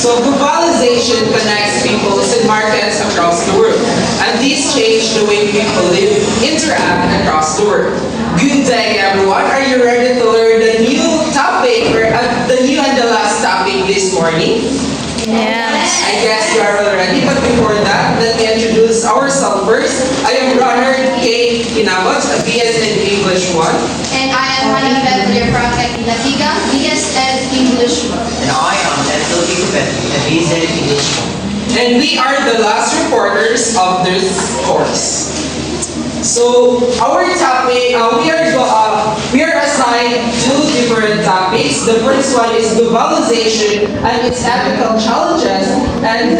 So globalization connects people in markets across the world, and this changed the way people live, interact across the world. Good day, everyone. Are you ready to learn the new topic or the new and the last topic this morning? Yes. I guess you are all ready, but before that, let me introduce ourselves first. I am Ronald K. Kinabot, a BS in English 1. And I am Hannah Beverly from Natiga, BSN English 1. And I am Ethel Ipet, a BZ English 1. And we are the last reporters of this course. So our topic, we are assigned two different topics. The first one is globalization and its ethical challenges, and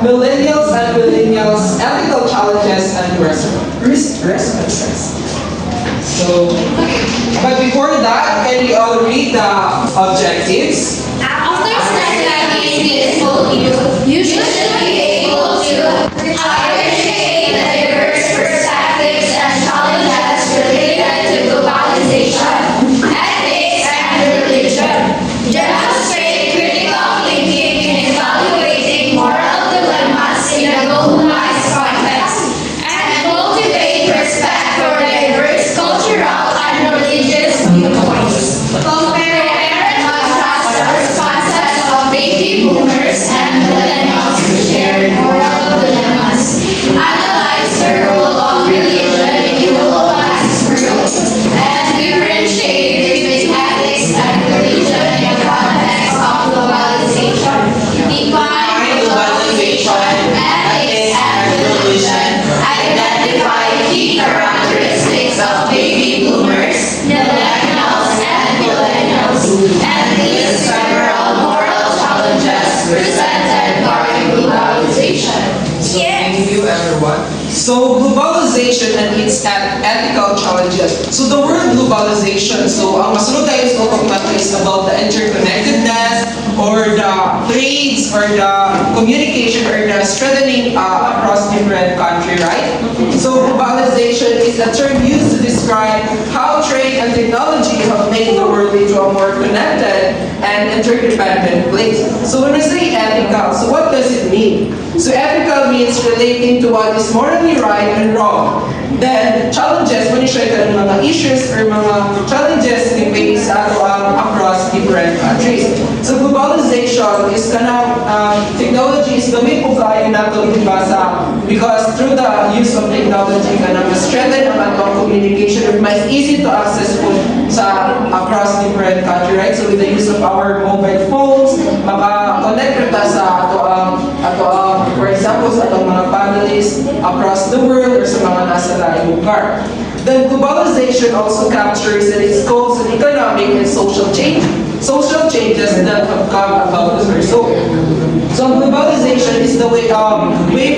millennials and millennials ethical challenges and responses. So, but before that, can we all read the objectives? After studying this full you should be able to appreciate the diverse perspectives and challenges related to globalization, ethics, and religion. Demonstrate critical thinking in evaluating moral dilemmas in a globalized context, and cultivate respect for diverse cultural and religious viewpoints. Compare and contrast the responses of baby boomers and millennials to shared moral dilemmas. Analyze the role of religion in globalized world, and differentiate between ethics and religion in the context of globalization. Define globalization, ethics, and religion. Identify key characteristics of baby boomers, millennials, and millennials, and list several moral challenges presented by globalization. So thank you everyone. So globalization and its ethical challenges. So the word globalization, so ang masunod tayo is is about the interconnectedness or the trades or the communication or the strengthening across different country, right? So globalization is a term used to describe how trade and technology have made the world into a more connected and interdependent place. So when we say ethical, so what does it mean? So ethical means relating to what is morally right and wrong. Then challenges, when you share ka ng mga issues or mga challenges ni face across different countries. So globalization is technology is gawin po kayo nato ibasa because through the use of technology mas strengthen ang atong communication or mas easy to access po sa across different country, right? So with the use of our mobile phones, maka-connect kita sa for example, sa atong mga families across the world or sa mga nasa laing lugar. Then globalization also captures and its goals in economic and social changes that have come about as a result. So globalization is the way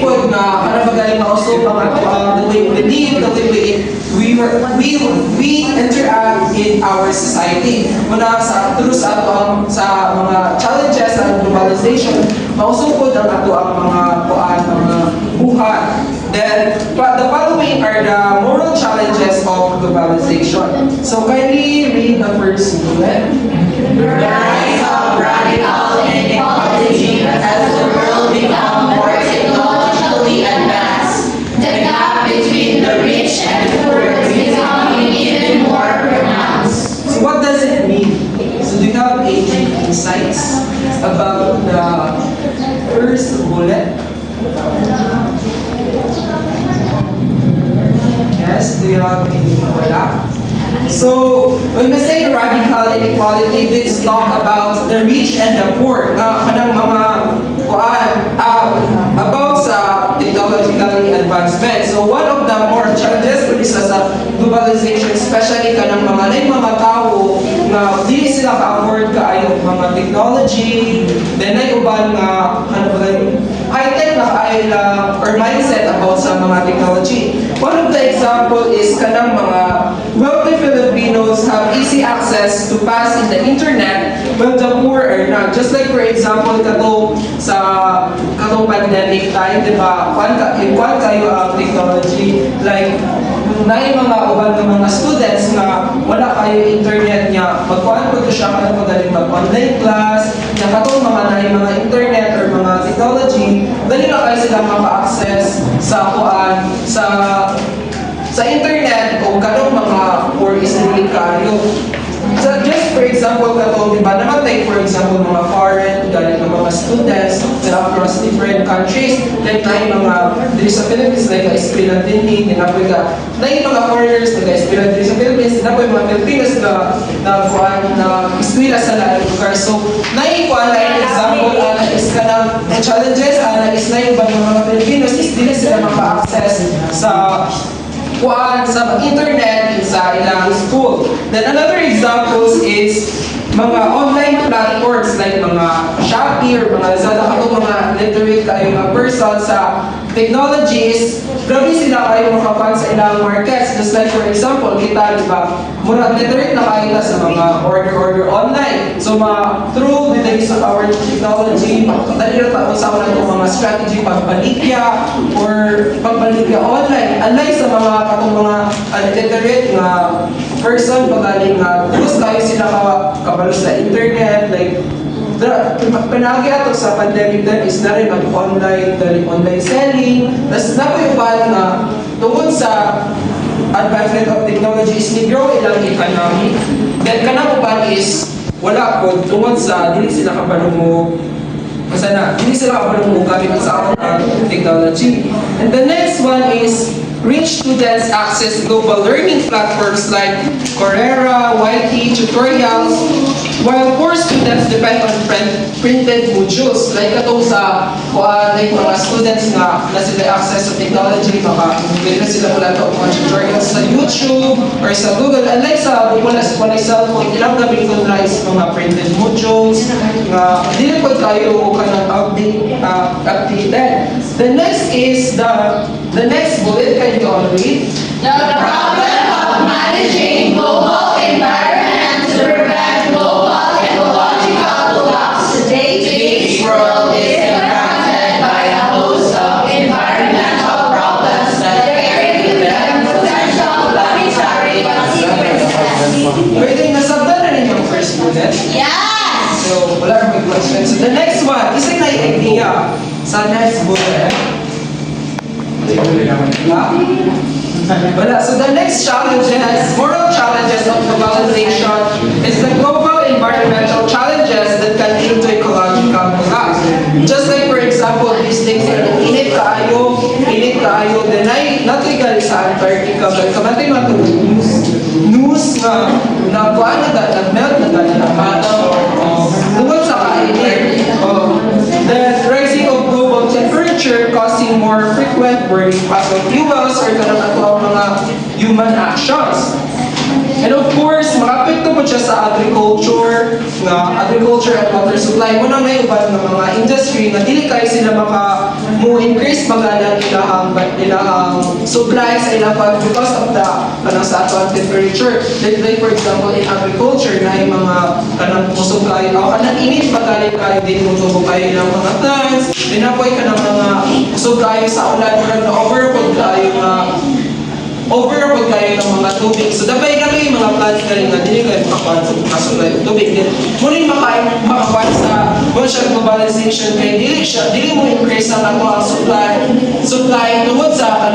po na magaling also the way we live, the way we interact in our society. Muna through sa mga challenges ng globalization, also po ang ato ang mga buhat. Then, the following are the moral challenges of globalization. So, kindly read the first bullet. The rise of radical inequality as the world becomes more technologically advanced. The gap between the rich and poor is becoming even more pronounced. So, what does it mean? So, do you have any insights about the first bullet? Yes, do you have any wala? So, when we say radical inequality, this talk about the rich and the poor. Kanang mga about sa technologically advancement. So, one of the more challenges when isa sa globalization, especially kanang mga tao na di sila ka-afford kaayo mga technology, then ay uban nga high-tech na kaila or mindset about sa mga technology. One of the example is kanang mga wealthy Filipinos have easy access to pass in the internet, but the poor are not. Just like for example, katong pandemic time, di ba? Kwan kayo ang technology, like na mga uban ng mga students na wala kayo internet niya, magkuhan ko siya ka na magaling mag-online class, niya katong mga na mga internet or technology, dali na kayo sila maka-access sa kuan, sa internet o kanong mga or is kayo. So just for example, kato, di ba, namatay for example mga foreign, galing ng mga students na across different countries, like na yung mga, dito sa Philippines, like na-eskwela din ni, na yung mga foreigners na na-eskwela din sa Philippines, na po yung mga Filipinos na eskwela sa lahat lugar. So, na yung kuha na yung example, is ka ng challenges, is na yung mga Filipinos, is dili sila maka-access sa sa internet sa ilang school. Then another examples is mga online platforms like mga Shopee or mga Lazada, katong mga literate kayo mga person sa technologies, grabe sila kayo makapan sa ilang markets. Just like for example, kita, di ba, mura literate na kayo sa mga order online. So through the use of our technology, dali na taon sa mga strategy pagbalikya or pagbalikya online. Unlike sa mga katong mga literate na person, pagaling na gusto kayo sila kabalo sa internet, like panagi ato sa pandemic din is na rin online selling. Tapos na po yung bala na tungkol sa advancement of technology is ni-grow ilang economy. Then kanang uban is wala po tungkol sa dili sila kabalo mo dili sila kabalo mo gamit sa technology. And the next one is rich students access global learning platforms like Coursera, YT, tutorials, while poor students depend on printed modules. Like katong sa like mga students na sila access sa technology, pwede na sila wala ito mga tutorials sa YouTube or sa Google. Unlike sa wala cellphone, ilang gabi ko na is mga printed modules nga dili po tayo kanang updated. The next is the next bullet. Can you all read? The problem of managing global environment to prevent global ecological collapse. Today's world is confronted by a host of environmental problems that carry with them potential planetary consequences. Pwede nasabdan na ninyong first bullet? Yes! So, wala may question. So, the next one, isa na yung idea sa next bullet. Wala. So, the next challenges, moral challenges of globalization is the global environmental challenges that can lead to ecological collapse. Just like, for example, these days, init kaayo, then ay, natuloy sa Antarctica, but kamatay matulog news na kuhaan na nag-melt na tungkol sa kainit. The rising of global temperature causing more frequent burning fossil fuels or kanang ato ang mga human actions. And of course, makapekto po siya sa agriculture and water supply. Muna may uban ng mga industry na dili kayo sila mo-increase magalang ilahang supply sa ilang because of the sa ato ang temperature. Like for example, in agriculture na yung mga kanang kusog kayo kanang init magaling kayo din mo tubo kayo ng mga plants, dinapoy ka ng mga kusog kayo sa ulan or na overpod kayo ng mga tubig. So, dabay yung mga plants ka rin na dili kayo makakuha sa kasulay ng tubig. Muling makakuha sa ocean globalization kaya dili mo increase ang ato ang supply tungod sa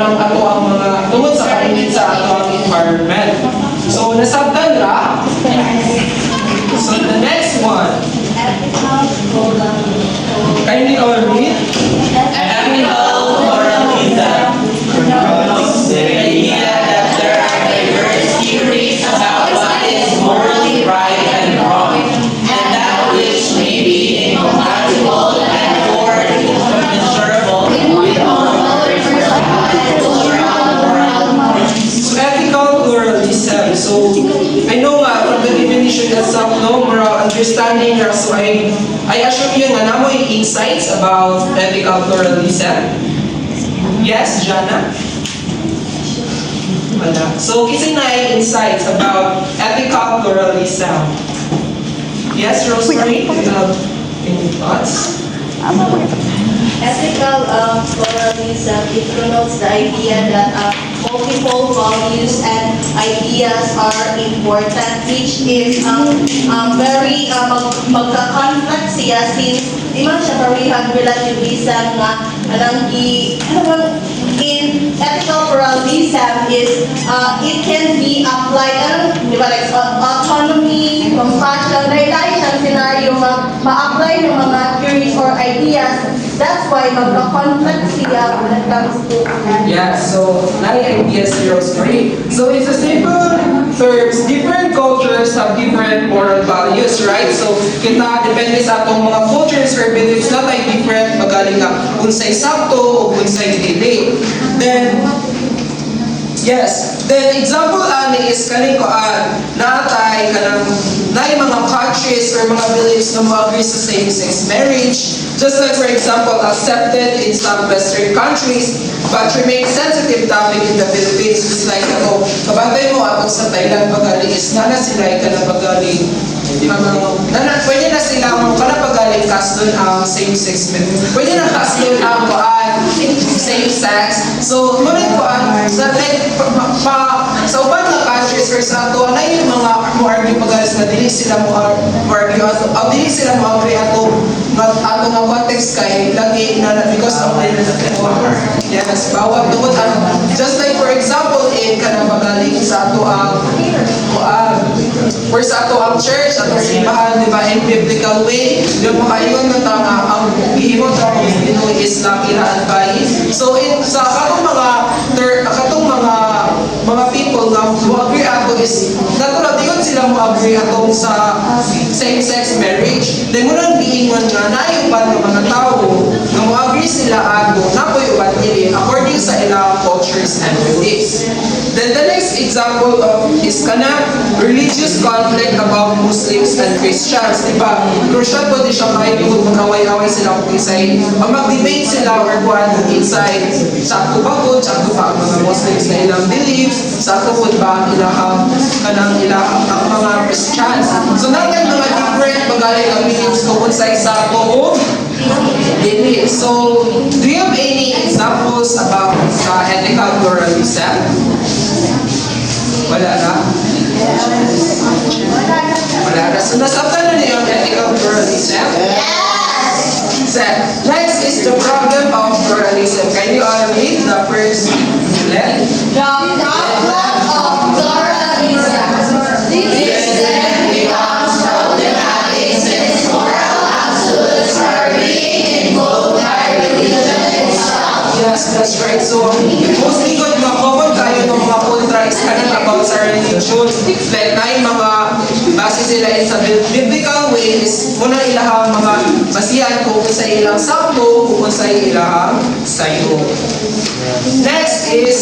tungod sa kainit sa ato ang environment. So, nasabtan ra. So, the next one. Kindly all read. Ethical pluralism. The idea that there are diverse theories about what is morally right and wrong, and that which may be incompatible and or incommensurable with all other cultural morals. So, ethical pluralism. So, I know from the definition itself, moral understanding. So, I assume yun nga na mo yung insights about ethical pluralism. Yes, Jana? Wala. So, kasi na yung insights about ethical pluralism. Yes, Rosemary? Do you have any thoughts? Ethical pluralism, it connotes the idea that multiple values and ideas are important, which is very magka-conflict siya since di man siya parehag relativism nga in ethical pluralism is it can be applied di ba like autonomy, compassion, dahil siyang scenario ma-apply ng mga theories or ideas. That's why magka-conflict siya when it comes to Yeah, so 9 ideas, 0 story. So it's a simple terms, different cultures have different moral values, right? So kita depende sa atong mga cultures or beliefs na tayo different magaling nga unsay sakto o unsay dili. Then example ani is kaning koan natay kanang nay mga countries or mga beliefs na mo-agree sa same-sex marriage. Just like for example, accepted in some Western countries, but remain sensitive topic in the Philippines. Just like ako, kabantay mo ato sa Thailand pagaling is nana sila ka na pagaling pwede na sila mo ka na pagaling kaston ang same-sex marriage. Pwede na kaston ang koan same-sex. So, ngunit koan sa sa uban na countries or sa ato na yung mga mo-argue pagalis na dili sila mo-argue ato dili sila mo-agree ato nga context kay lagi na because of yes, bawat tungod just like for example in kanang magaling sa ato ang for sa ato ang church ato simbahan di ba in biblical way yung makayon na tanga ang gihimo sa Pinoy Islam ila advice. So in sa katong mga people nga mo-agree ato is natural diyon sila mo-agree atong sa same-sex marriage. Then mo nang giingon nga naayuban ng mga tao nga mo-agree sila ato napoy uban dili according sa ilang cultures and beliefs. Then the next example of is kana religious conflict about Muslims and Christians. Diba? Crucial po di siya kahit yung mag-away-away sila kung inside mag-debate sila or kung inside sakto ba po, sakto ba ang mga Muslims na ilang beliefs, sakto po ba ang ilahang kanang ilahang ang mga Christians. So natin mga different magaling ang beliefs kung inside sakto o beliefs. So do you have any examples about ethical pluralism? Wala na? Wala na. So nasabtan na niyo ang ethical pluralism? So, next is the problem of pluralism. Can you all read the first line? The problem of pluralism. This then becomes problematic since moral absolutes are being invoked by religion itself. Yes, that's right. So, mostly good mga common tayo ng mga kontra is kanang about sa religion. Like na yung mga base sila sa biblical ways, muna ilahang mga basihan kung sa ilang sakto, kung sa ilang sayo. Next is,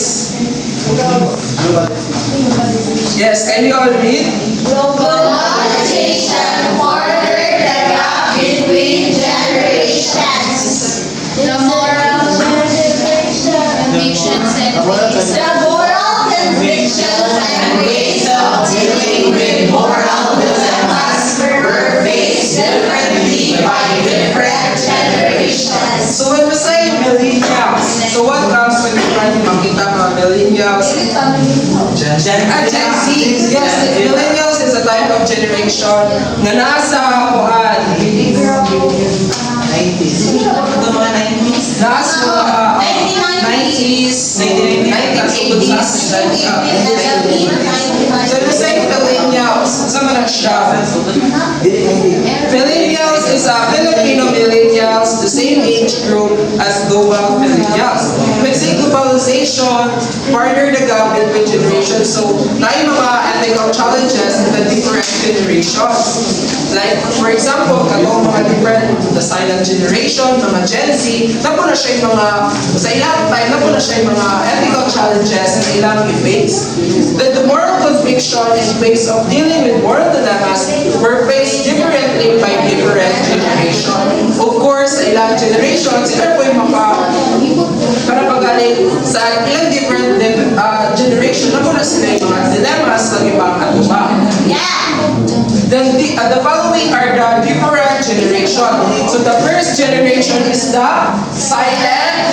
yes, can you all read? Globalization furthered the gap between generations. The moral convictions and ways. The moral convictions and ways of dealing with moral dilemmas were faced differently by different generations. So when we say millennials, so what comes when we try to makita mga millennials? Gen Z. Yes, millennials is a type of generation na nasa kuan. 90s. Ito mga 90s. Nasa 90s, 1980s, so we say millennials. Sama na siya. Millennials is a Filipino millennials, the same age group as global millennials. When say globalization, further the gap between generations. So, tayo mga ethical challenges in the different generations. Like, for example, katong mga different, the silent generation, mga Gen Z, napo na siya yung mga, sa ilang time, napo na siya yung mga ethical challenges na ilang i-face. Then the moral conviction in ways of dealing with moral dilemmas were faced differently by different generations. Of course, sa ilang generation, sila po yung para pagaling sa ilang different generation, napo na sila yung mga dilemmas ng ibang atubang. Then the following are the different generation. So the first generation is the silent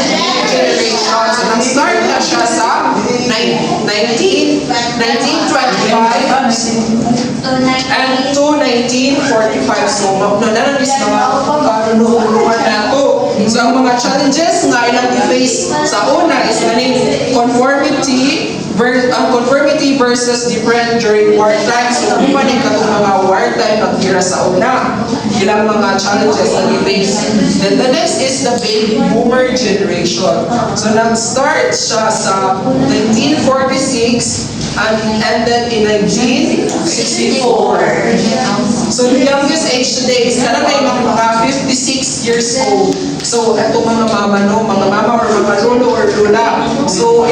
generation. So nag-start na siya sa 1990 1925 and to 1945. So, nananalis na karunungan na to. So, ang mga challenges nga ilang i-face sa una is conformity versus different during wartime. So, kung pa rin katong mga wartime nagtira sa una, ilang mga challenges na i-face. Then the next is the baby boomer generation. So, nag-start siya sa 1946 and ended in 1964. So the youngest age today is talaga yung mga 56 years old. So itong mga mama, no? Mga mama or mga lolo or lola. So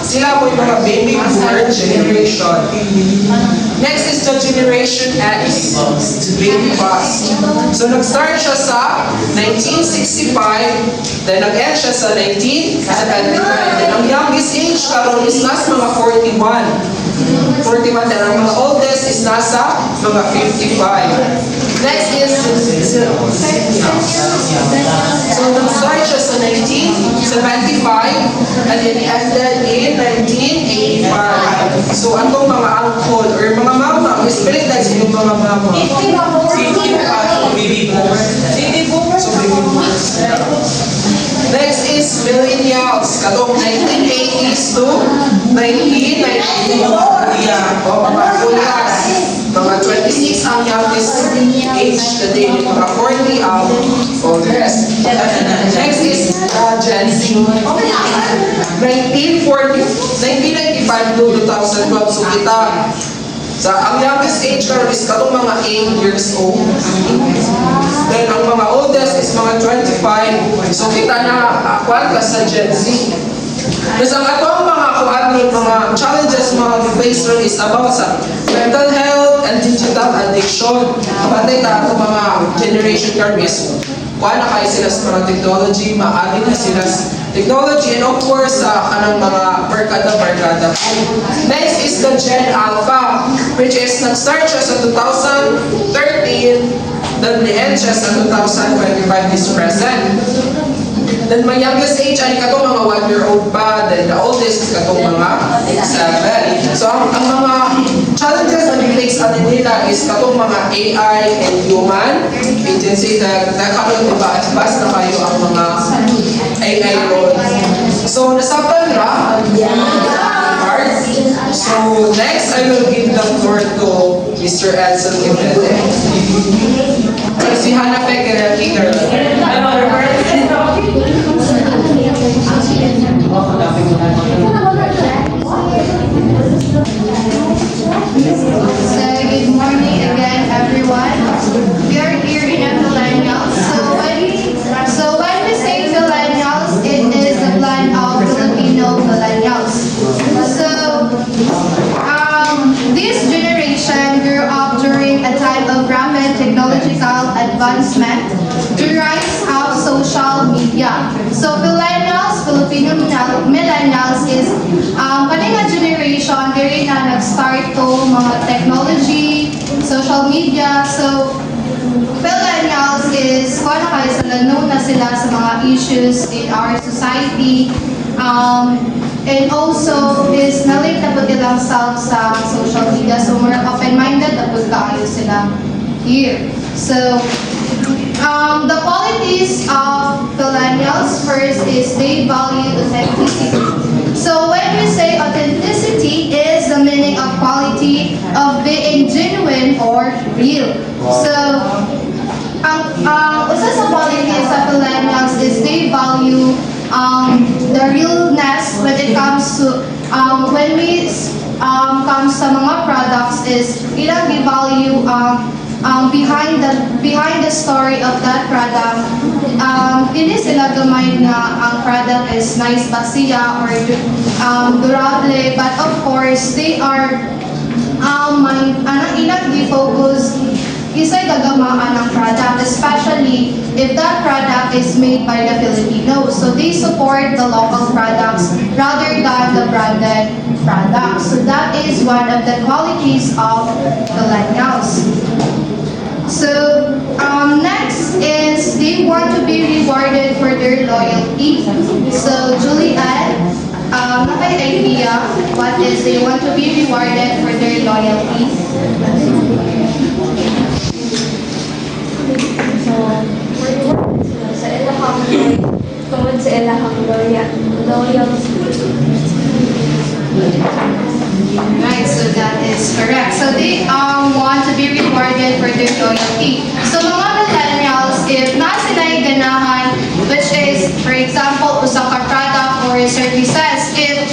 sila po yung mga baby boomer generation. Next is the generation X, baby bust. So nag-start siya sa 1965, then nag-end siya sa 1975. Then ang youngest age karon is nasa mga 41. 41, then ang mga oldest is nasa mga 55. Next is so nag-start siya sa 1975 and then ended in 1985. So atong mga uncle or mga mama, spirit dahil sa inyong mga mama. 55 baby boomers. So baby boomers. Next is millennials, katong 1980s to 1990s. Yeah, o mga kulas. Mga 26 ang youngest age today, mga 40 ang oldest. Next is Gen Z. 1995 to 2012, so kita ang youngest age karon is katong mga 8 years old. Then ang mga oldest is mga 25. So kita na kuan ka sa Gen Z. Kasi ang atong mga challenges mga face ron is about sa mental health and digital addiction. Kapatid ta atong mga generation karon is kuan na kayo sila sa mga technology, ma-addict na sila sa technology, and of course sa kanang mga barkada. Next is the Gen Alpha, which is nag-start siya sa 2013, then the-end siya sa 2025 is present. Then my youngest age ay katong mga 1-year-old pa, then the oldest is katong mga 7. So ang mga challenges na i-face natin nila is katong mga AI and human agency na nagkaroon diba advance na kayo ang mga AI role. So nasapan ra part. So next I will give the floor to Mr. Edson Ibete. Si Hannah Pekera Kinder. So good morning again, everyone. We are here in a millennials. So when we say millennials, it is a blend of Filipino millennials. So this generation grew up during a time of rapid technological advancement, the rise of social media. So millennials, Filipino millennials is kaninga generation diri na nag-start to mga technology, social media. So millennials is kung ano kayo sila, known na sila sa mga issues in our society. And also is nalink na po nilang self sa social media. So more open-minded na po kayo sila here. So the qualities of millennials, first is they value authenticity. So when we say authenticity is the meaning of quality of being genuine or real. So usa sa qualities of millennials is they value the realness when it comes to when we comes sa mga products is ilang i-value behind the story of that product. Hindi sila gamay na ang product is nice ba siya or durable, but of course they are ilang di-focus isa'y gagamaan ng product, especially if that product is made by the Filipinos. So they support the local products rather than the branded products. So that is one of the qualities of millennials. So next is they want to be rewarded for their loyalty. So Juliet, nakay idea what is they want to be rewarded for their loyalty? Sa ilahang tungod sa ilahang loyal. Right, so that is correct. So they want to be rewarded for their loyalty. So mga millennials, if na sila'y ganahan, which is, for example, usa ka product or services, if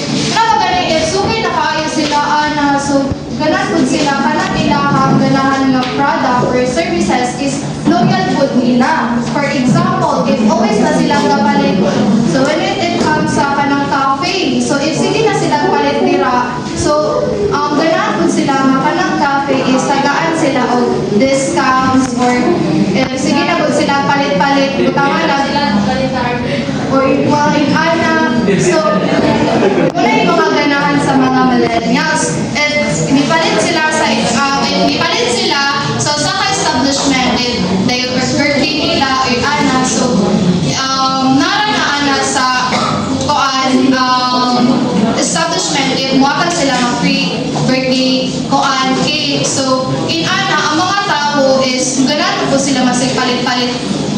sugay na kaayo sila, so ganan po sila, kanang ilahang ganahan ng product or services is loyal po nila. For example, if always na silang kapalit, so when it comes sa kanang cafe, so if sige na silang palit nila, so ganahan po sila nga kanang cafe is tagaan sila og discounts or if sige na po sila palit-palit, butangan na sila or mga anak. So, muna yung mga ganahan sa mga millennials. If ipalit sila so sa ka-establishment, if they birthday nila or anak, so naranaana sa establishment, if muwatan sila ng free birthday cake. So, in ana, ang mga tao is ganahan po sila palit-palit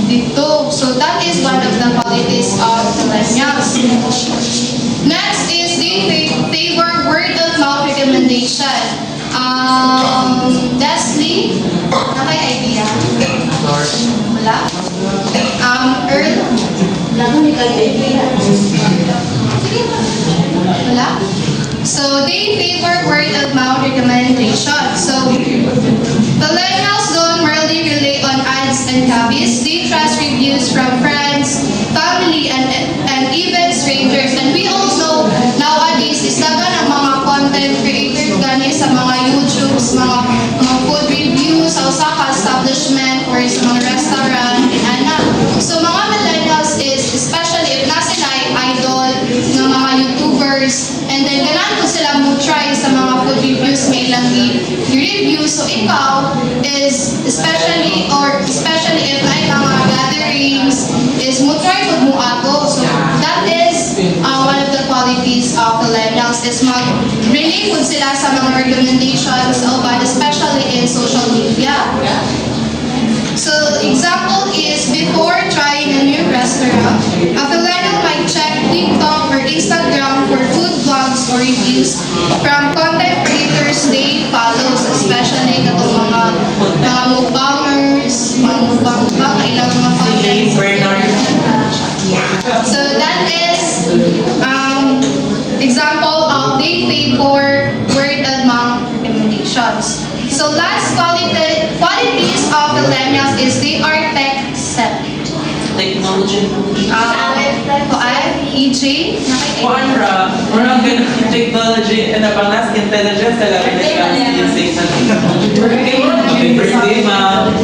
dito. So that is one of the qualities of millennials. Next is they favor word of mouth recommendation. Leslie, may idea? Wala? Earl? Wala? So they favor word of mouth recommendation. So millennials don't merely rely on ads and copies. They trust reviews from friends, family, and even strangers. And we all know nowadays is dagan ang mga content creators gani sa mga YouTubes, mga food reviews sa usa ka establishment or sa mga restaurant and ana. So mga millennials is especially if na sila idol ng mga YouTubers and then ganahan ko sila mo try sa mga food reviews may lang i-review. So ikaw is especially if ay mga gatherings is mo try food mo ato. So that is one of the qualities of millennials is mag-relay food sila sa mga recommendations o but especially in social media. So example is before trying a new restaurant, a millennial might check TikTok or Instagram for food blogs or reviews from content creators they follow, especially katong mga mukbangers, mga mukbang, ilang mga content. So that is example of they favor word of mouth recommendations. So last qualities of millennials is they are tech savvy. Technology. EJ? Kuanra, murang ganun technology and napangas intelligence talaga na birthday, ma'am.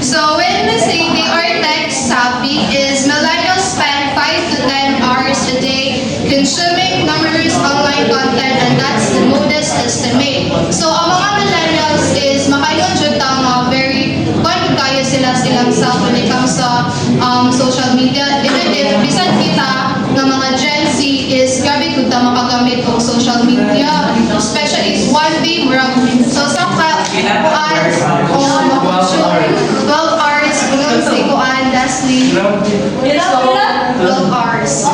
So when we say they are tech savvy is millennials spend 5 to 10 hours a day consuming numerous online content and that's the modest estimate. So ang mga millennials is makayon jud ta nga very fun kayo silang self when it comes sa social media. Even if bisan kita nga mga Gen Z is grabe gud ta makagamit og social media, especially is one day murag so sa hours o 12 hours kuno sa ikuan Leslie 12 hours.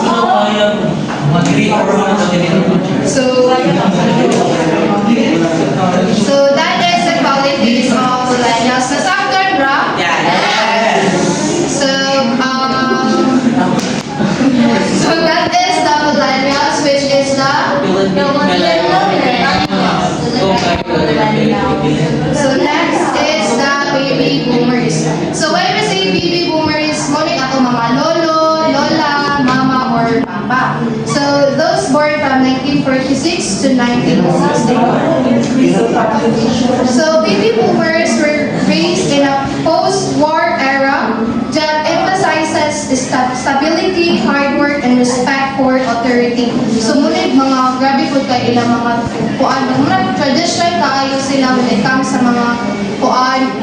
So that is the qualities of millennials. Nasabtan ra? Yes. So that is the millennials, which is the so next is the baby boomers. So when we say baby boomers, mo ni ato mga lolo, lola, mama, or papa. So those born from 1946 to 1960. So baby boomers were raised in a post-war era that emphasizes stability, hard work, and respect for authority. So munid mga grabe po kayo ilang mga kuan, mga traditional kaayo sila when it comes sa mga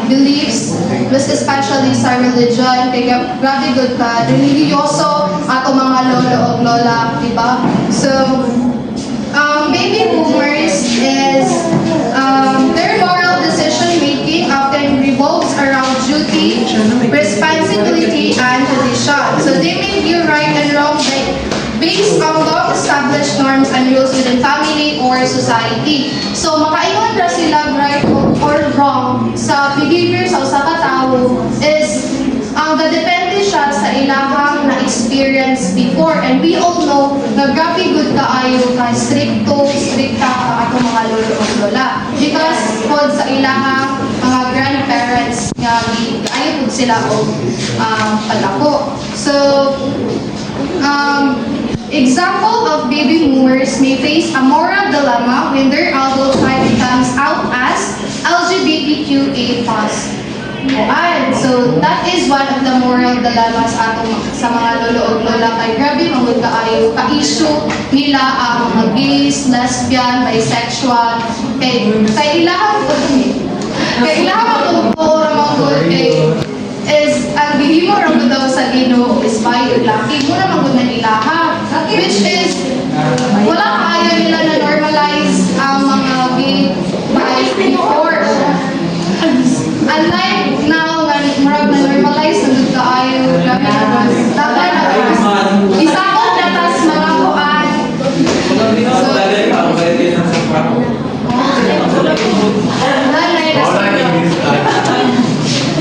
beliefs, mas especially sa religion, kaya grabe good ka, religyoso ato mga lolo o lola, diba? So, baby boomers is their moral decision making often revolves around duty, responsibility, and tradition. So they may view right and wrong based on long-established norms and rules within family or society. So makaingon ra sila right or wrong sa behavior sa usa ka tawo is depende siya sa ilahang na-experience before. And we all know na grabe good kaayo ka strikta ang atong mga lolo o lola. Because pod sa ilahang mga grandparents nga ayo pud sila og padako. So example of baby boomers may face a moral dilemma when their adult life comes out as LGBTQA+. So that is one of the moral dilemmas sa mga lolo o lola kay grabe magud kaayo ka-issue nila ang mga gays, lesbian, bisexual kay ilahang magud is ang gihimo ra mo daw sa Ginoo is bayo laki mo na magud na ilaha, which is wala kaayo nila na normalize ang mga gay before. Unlike now, when murag na normalize na dito kaayo, grabe naman. Dapat na isakot na tas mga kuan.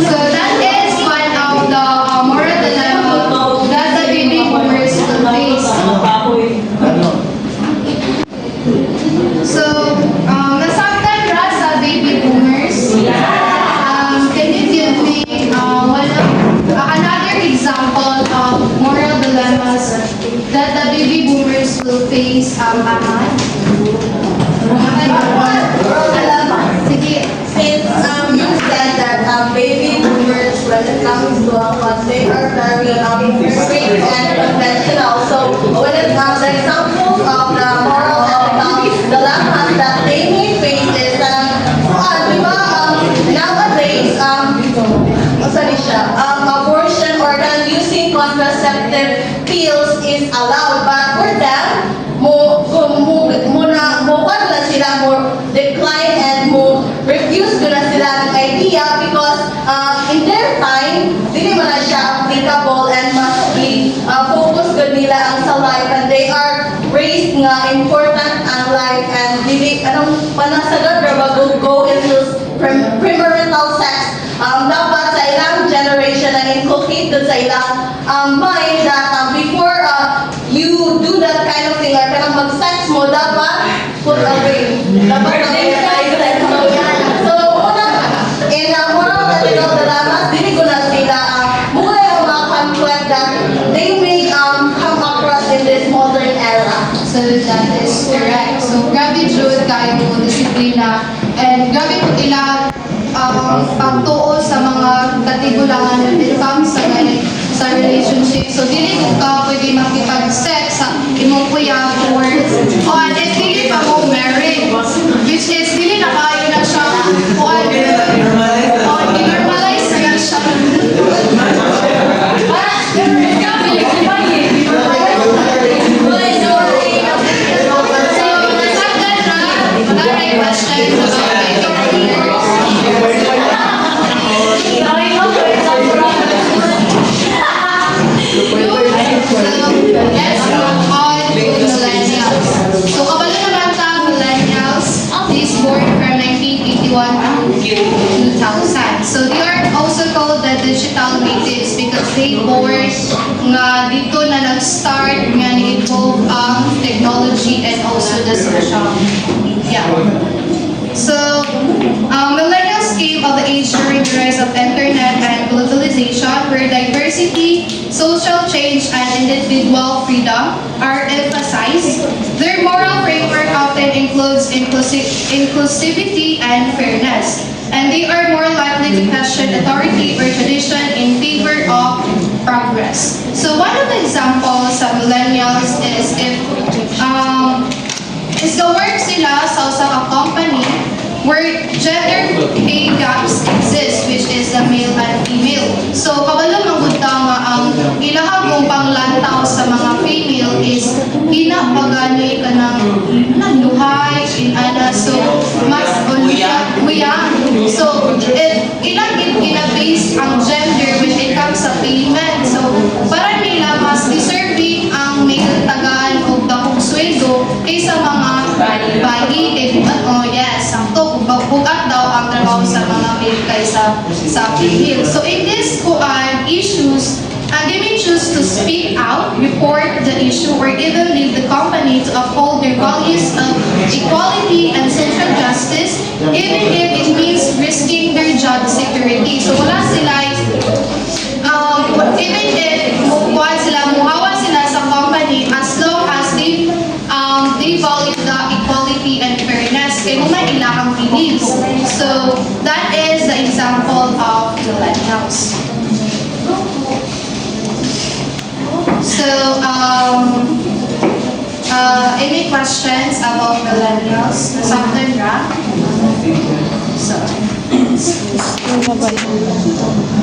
So that is one of the moral dilemma that the baby boomers will face. So, nasaktan ra sa baby boomers. Can you give me another example of moral dilemmas that the baby boomers will face, Ahmad? Sige, since you said that baby boomers, when it comes to what they are very strict and conventional. So when it comes the example of the moral dilemmas that they may face is nowadays abortion or using contraceptive pills is allowed, but for them decline and refuse ko na sila ng idea because in their time, hindi mo na siya applicable and must be focus ko nila ang sa life and they are raised nga important ang life and dili panasagad ra bago go into premarital sex. Dapat sa ilang generation na inculcate sa ilang mind that before you do that kind of thing or kanang mag-sex mo, dapat put away. Dapat so, in moral and legal dilemmas, dili ko na sila muna yung mga conflict that they may come across in this modern era. So that is correct. So grabe jud kayo mo disiplina and grabe po ila pagtuo sa mga katigulangan when it comes sa relationship. So dili ko ka pwede makipag-sex sa imong kuya or and dili pa mo married, which is dili na kayo na siya i-normalize na siya. So they are also called the digital natives because they born nga dito na nag-start nga ni-evolve ang technology and also the social media. So millennials came of the age during the rise of internet and globalization where diversity, social change, and individual freedom are emphasized. Their moral framework often includes inclusivity and fairness. And they are more likely to question authority or tradition in favor of progress. So one of the examples sa millennials is if is the work sila sa usa ka company where gender pay gaps exist, which is the male and female. So, kabalo manggod ta nga ang ilahag mong panglantaw sa mga female is pinapagani ka ng luhay, so, mas uyang. So, ilang ina-base ang gender when it comes sa payment. So, para nila mas deserving ang male tagaan o dakong sweldo kaysa mga bayi. Yes, sakto. Bugat daw ang trabaho sa mga male kaysa sa female. So, in this issues, they may choose to speak out, report the issue, or even leave the company to uphold their values of equality and social justice, even if it means risking their job security. So wala sila, even if muhawa sila sa company, as long as they value the equality and fairness, kay mo may ilahang feelings. So that is the example of millennials. So, any questions about millennials? Nasaktan ra? So,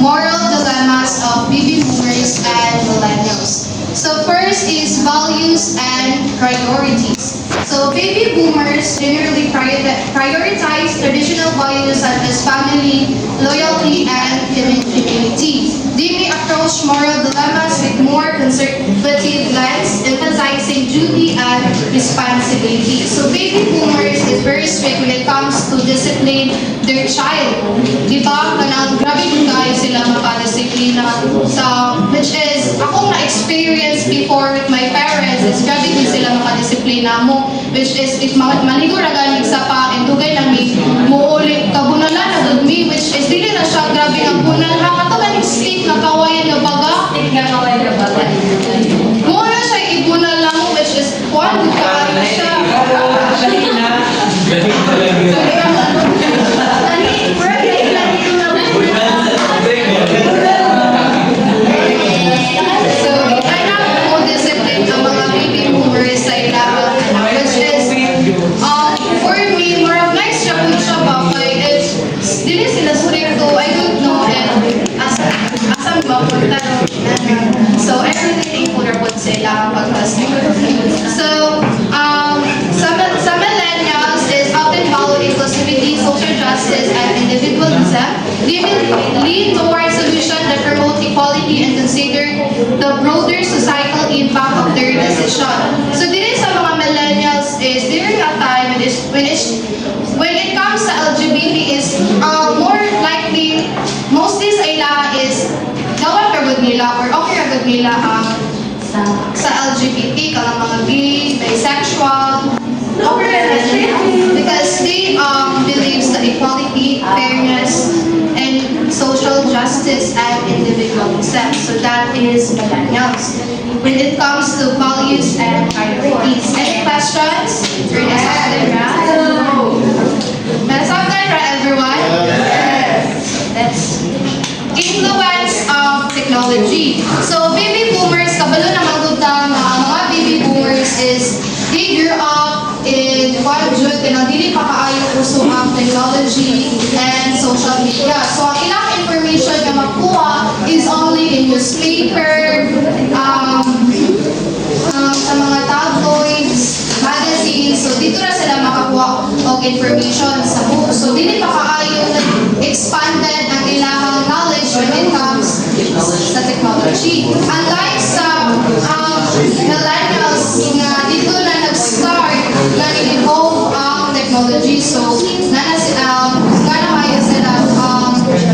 moral dilemmas of baby boomers and millennials. So, first is values and priorities. So, baby boomers generally prioritize traditional values such as family, loyalty, and community. They may approach moral dilemmas with more conservative lens, emphasizing duty and responsibility. So baby boomers is very strict when it comes to discipline their child. Diba? Kanang grabe yung guys sila makadisiplina. So, which is, akong na-experience before with my parents, is grabe din sila makadisiplina mo. Which is, if maligo na galing sa pa, and dugay na may muulit kabunalan na dudmi, which is, dili na siya grabe ang bunal. Hakatagan sleep na kawayan na baga. Muna siya ibunal lang, which is, kuwan, bukaan na siya. So, kailangan mo discipline ang mga baby boomers sa ilang, which is, for me, more of nice siya kung siya ba, it's, dili sila stricto, I don't know, and asang ba, so, I'm really thankful na po sila pagkasig. So, sa millennials is often value inclusivity, social justice, and individualism. They will lean towards solutions that promote equality and consider the broader societal impact of their decision. So, dili sa mga millennials is during a time when it comes to LGBT is more likely, mostly sa ila is gawan kagod nila or okay kagod nila sa LGBT, kalang mga gay, bisexual, because they believes the equality, fairness, and social justice and individualism. So that is millennials. When it comes to values and priorities. Any questions? For Nasaktan ra everyone? Yes. Influence of technology. So baby boomers, kabalo na magdutang mga baby boomers is they grew up in Jude, dili pa kaayo uso ang technology and social media. So ang ilang information na makuha is only in newspaper, sa mga tabloids, magazines. So dito na sila makakuha og information sa book. So dili pa kaayo expanded ang ilang knowledge when it comes sa technology. Unlike sa millennials nga dito na nag-start na i-evolve ang technology. So kaya sila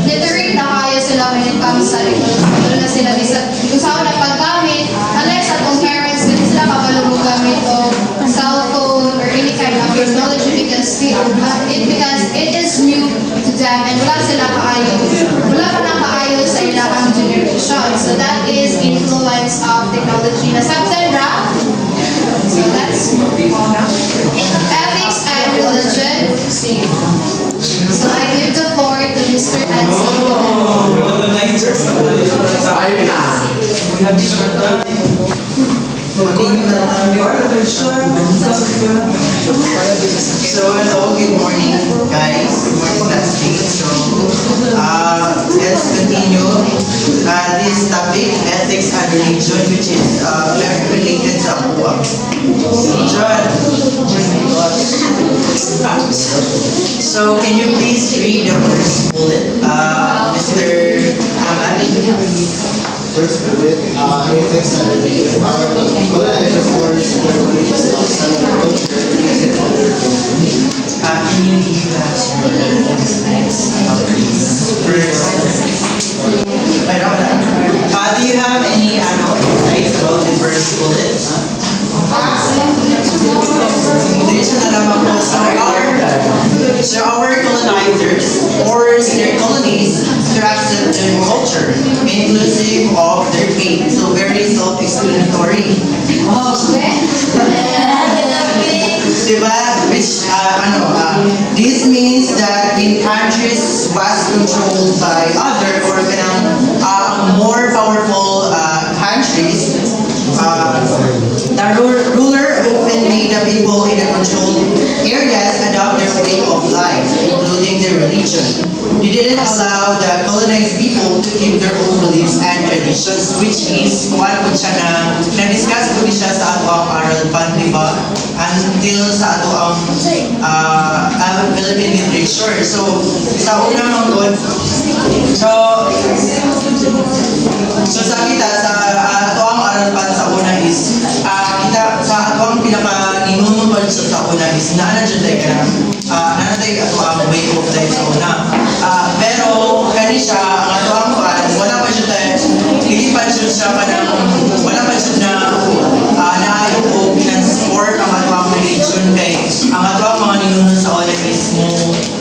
literate na kaya sila when it comes sa technology. Doon na sila kung saan na paggamit, unless at kung parents hindi sila kabalo mo gamit o cellphone or any kind of technology because it is new to them and wala pa na kaayo sa ilang generation. So that is influence of technology. Nasabtan ra? So that's ethics and religion. So I give the floor to Mr. Edson. ninyo this topic, ethics and religion, which is very related sa buwag. John. So, can you please read the first bullet, Mr. Ahmad? First bullet, ethics and religion. Colonization force their beliefs outside of culture and other cultures. Can you give us do you have any insights about the first bullet? This na naman po so our colonizers forced their colonies to accept their culture, inclusive of their faith. So very self-explanatory. Diba? Which, this means that in countries was controlled by other or more powerful countries, the ruler often made the people in the controlled areas adopt their way of life, including their religion. They didn't allow the colonized people to keep their own beliefs and traditions, which is kung ano po siya na-discuss po siya sa ato ang aral pan, di ba? Until sa ato ang Philippine literature. So, sa unang mangkod, so sa kita, sa ato ang aral pan sa una is, kita, sa ato ang pinaka-ninunod sa una is, naanadyan tayo ka nanatay ato ang way of life sa una. Pero, kani siya, ang ato ang pan, wala pa siya tayo, hindi pa siya wala pa siya na naayo o pinansport ang ato ang religion kay ang ato ang mga ninunod sa una mismo,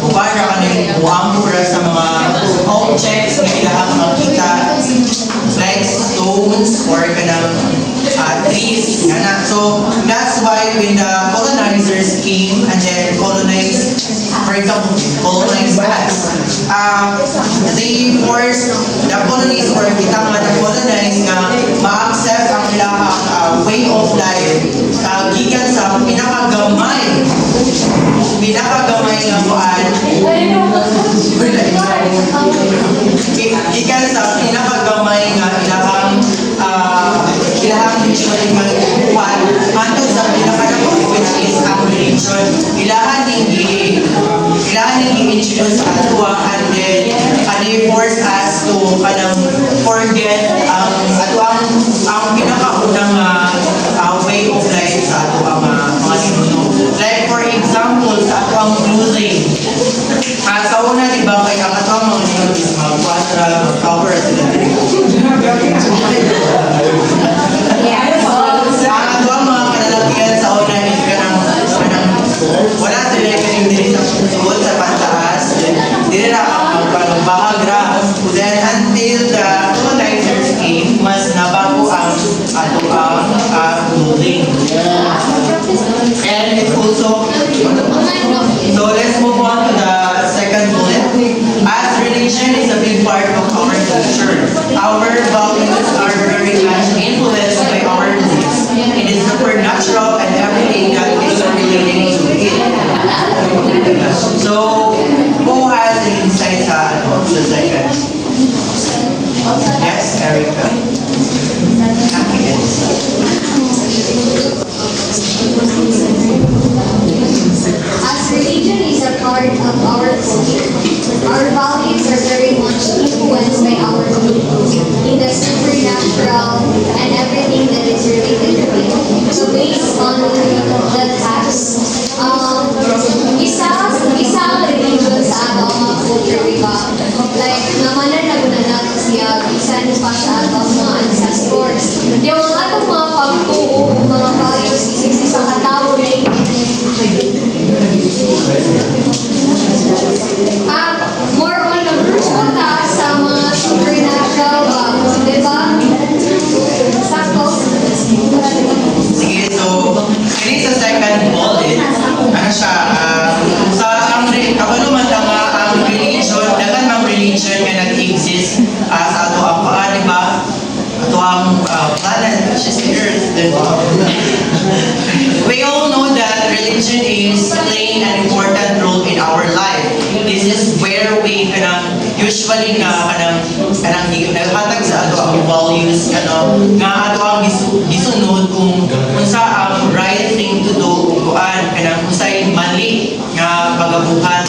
para ka na buwang pura sa mga objects na ilahang makita, like stones or kanang trees. So, that's why when the colonizers came and then colonized, for example, colonized us, they forced the colonies or kitang mga colonized nga ma-accept ang ilang way of life gikan sa pinakagamay nga kuan gikan sa pinakagamay nga ilahang usually magkuhan hantod sa pinakadako which is ang religion. Ilahan introduce sa atwa and then they force us to forget ang pinakaunang way of life sa ato ang mga sinuno. Like for example, sa ato ang clothing. Sa una, di ba, kay ang ato ang mga sinuno is mag-quadra, mag-cover, sila din. Ang ato ang mga kalalakihan sa una is wala sila yung din sa suot sa pantaas. Hindi na magbahagra. Then until the colonizers came, mas nabago ang ato ang clothing. And it's also, so let's move on to the second bullet. As religion is a big part of our culture, our values are very much influenced by our beliefs. It is supernatural and everything that is relating to it. So, who has an insight sa second? Yes, Erica. As religion is a part of our culture, our values are very much influenced by our beliefs in the supernatural and everything that is related to it. So based on the text, isa ang religion sa atong mga culture, diba? Like, namanan na gunanan siya, bisan pa sa atong mga ancestors. Yung atong mga pagtuo, mga values, isa katao na more on nagpunta sa mga supernatural, diba? Sakto? Sige, so, ini sa second bullet, ano siya, kabalo man lang ang religion, dagan mang religion nga nag-exist sa ato ang paan, di ba? Ato ang planet, which is the earth. We all know that religion is playing an important role in our life. This is where we can usually nga kanang naghatag sa ato ang values nga ato ang gisunod kung unsa ang right thing to do kung kanang unsay mali nga pagabuhat.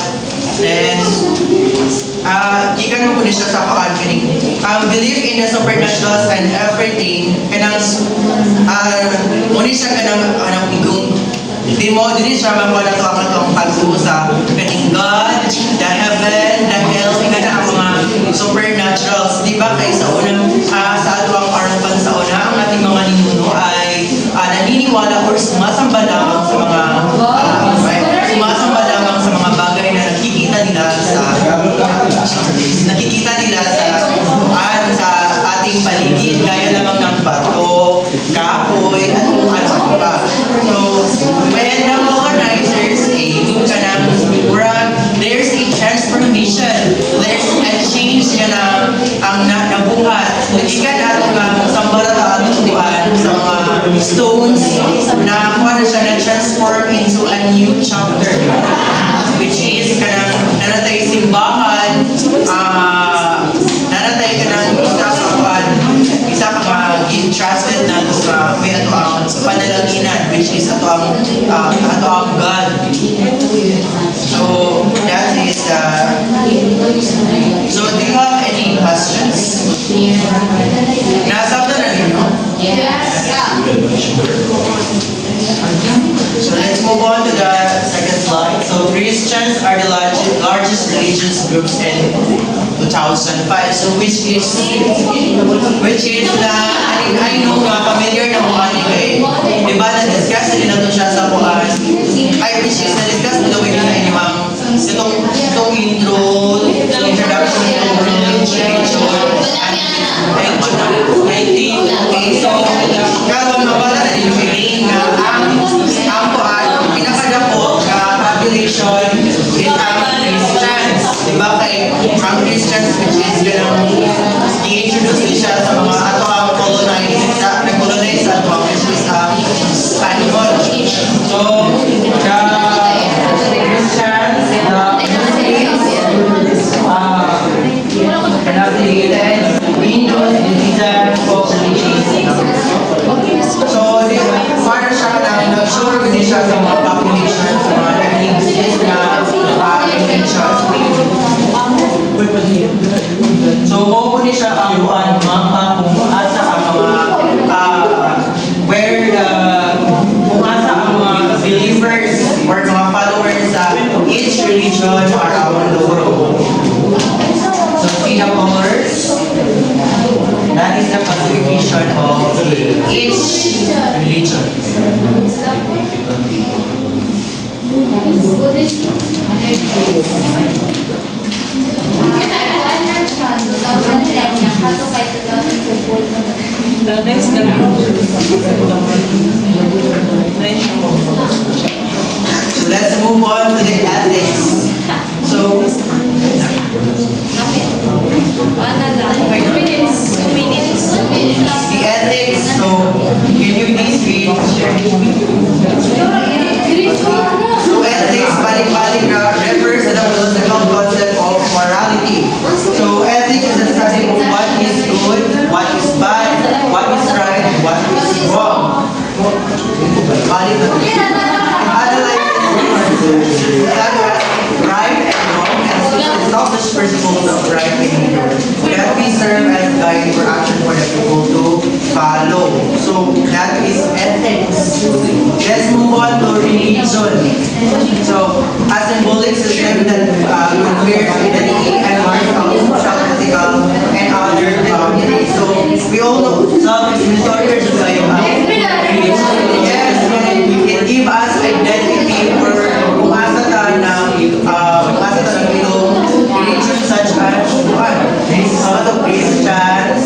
Then gikan mo ni siya sa pag-kinig. Believe in the supernatural and everything kanang muna siya kanang igong di mo siya mawala to ang atong pag-usa kaning God, the heaven, the hell, kana ang mga supernaturals. Di ba kay sa unang sa ato ang arapan sa una ang ating mga ninuno ay naniniwala or sumasamba lamang sa mga bagay na nakikita nila sa ating paligid, gaya lamang ng bato, kahoy, at kung ano pa. So, when the colonizers came, there's a transformation, there's a change na ang nabuhat. Hindi ka natin sambara sa mga stones na kuha na siya na-transform into a new chapter, which is nanatay simbahan, nanatay ka ng isa ka mag-trusted na may ato ang panalaginan, which is ato ang God. So that is so do you have any questions? Nasabta na ninyo? Yes. So let's move on to the second slide. So Christians are the largest religious groups in 2005. So which is na I know na familiar na mga ni kay diba na-discuss din nato siya sa buwan. Which is na-discuss nito with na inyong itong intro, introduction to religion, okay, so karon mabala na din yung na ang pinakadako population is ang Christians. Diba kay ang Christians which is i-introduce siya sa mga ato ang nag-colonize sa ato which is Spanish. So the Christians, Hindus, Buddhism, so para siya nag-sure din siya sa mga population sa mga nag-exist na religions. So maupo siya ang buwan mapa kung asa ang mga kung asa ang mga believers or mga followers sa each religion around the world. So see the colors? That is the classification of each religion. Next na So let's move on to the ethics. So the ethics, so can you please read? So ethics, balik-balik refers to the philosophical concept of morality. So ethics is the study of what is good, what is bad, what is right, what is wrong. Balik na right and wrong and established principles of right behavior that we serve as guide for action for the people to follow. So that is ethics. Let's move on to religion. So a symbolic system that confers identity and marks out social, ethical, and other boundaries. So we all know self-explanatory just like religion. Yes, it gives us identity or umasa ta ng religion such as Christians,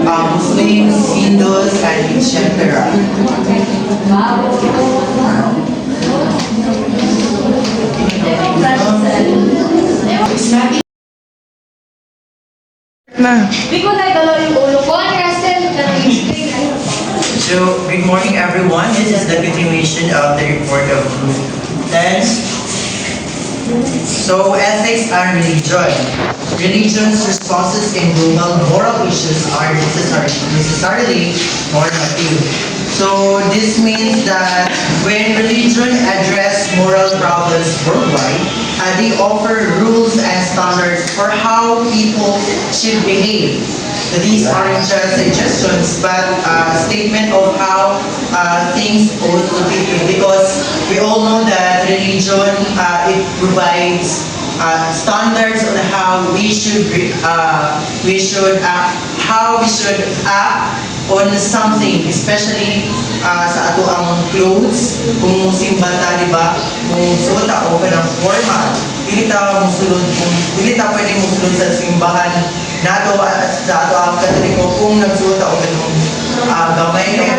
Muslims, Hindus, and etc. So, good morning everyone. This is the continuation of the report of Group 10. So ethics and religion. Religion's responses in global moral issues are necessarily normative. So this means that when religion address moral problems worldwide, they offer rules and standards for how people should behave. These aren't just suggestions, but a statement of how things ought to be. Because we all know that religion it provides standards on how we should act on something, especially sa ato ang clothes, kung simba ta, di ba? Kung suot ako ka ng formal, dili ta pwede musulod sa simbahan nato at sa ato ang katoliko kung nagsuot ako ka ng gamay na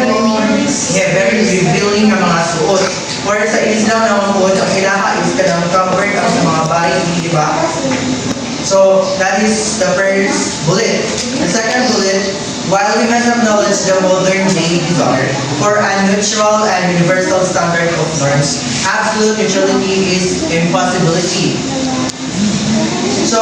very revealing na mga suot. Or sa Islam naman po, ang ilaha is ka ng covered ang sa mga bahay, di ba? So, that is the first bullet. The second bullet, while we must acknowledge the modern day desire for a neutral and universal standard of norms, absolute neutrality is impossibility. So,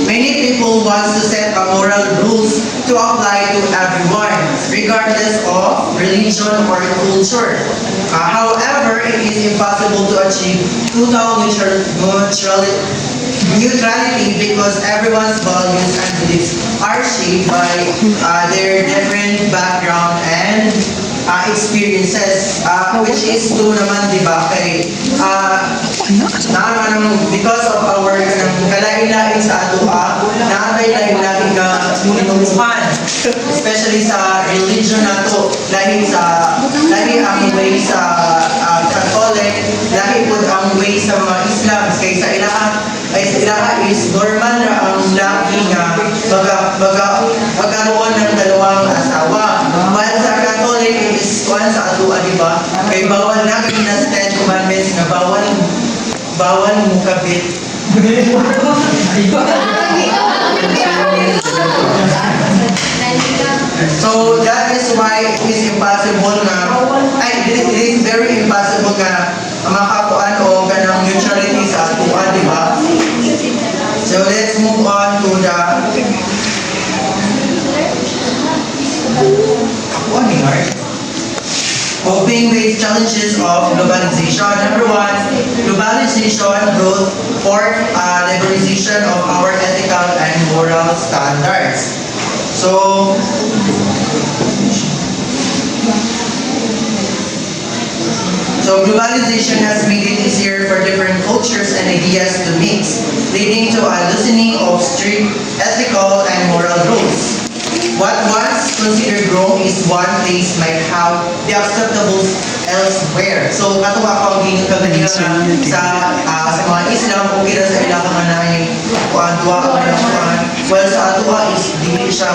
many people want to set a moral rules to apply to everyone, regardless of religion or culture. However, it is impossible to achieve total neutrality because everyone's values and beliefs are shaped by their different background and experiences, which is true naman, di ba? Kay, because of our kalain-lain sa ato, lain-lain ka inuupan, especially sa religion nato, lahi ang way sa Catholic, lahi po ang way sa mga Islam, kay sa ilaha is normal na ang laki nga magkaroon ng dalawang asawa. While sa Catholic, it is one sa atua, di ba? Kay bawal na kami na sa 10 Commandments na bawal mo kabit. So that is why it is impossible na, it is very impossible na makakuan o ganang neutrality sa atua, di ba? So let's move on to the coping with challenges of globalization. Number one, globalization brought forth liberalization of our ethical and moral standards. So globalization has made it easier for different cultures and ideas to mix, leading to a loosening of strict ethical and moral rules. What once considered wrong is one place might have the acceptable elsewhere. So katuwa ko ang ginagawa sa mga Islam, okay na sa ilang manay, kuan-tuwa ka na kuan. Well, sa atuwa is dili siya.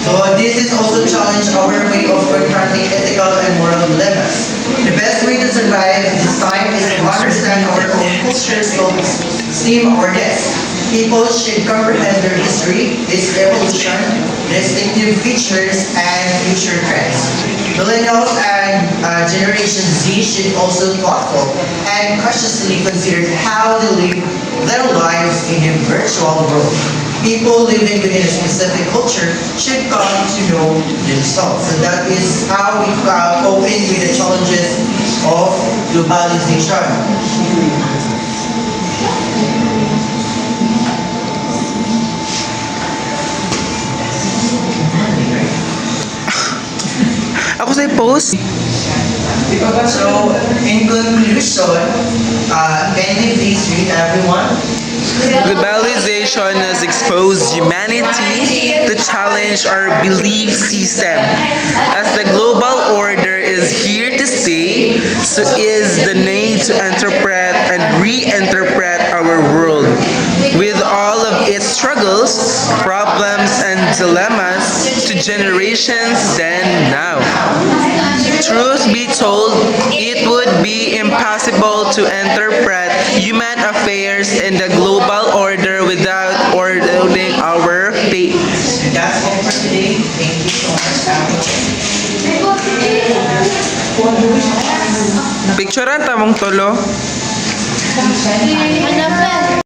So this is also challenge our way of confronting ethical and moral dilemmas. The best way to survive this time is to understand our own culture's esteem awareness. People should comprehend their history, its evolution, distinctive features, and future trends. Millennials and Generation Z should also thoughtful and cautiously consider how they live their lives in a virtual world. People living within a specific culture should come to know themselves. And that is how we coping with the challenges of globalization. Ako sa post. So, in conclusion, can you please read everyone? Globalization has exposed humanity to challenge our belief system. As the global order is here to stay, so is the need to interpret and reinterpret our world. With all of its struggles, problems, and dilemmas to generations then now. Truth be told, it would be impossible to interpret human affairs in the global order without ordering our faith. That's all for today. Thank you so much. Picturean tamong tolo. education,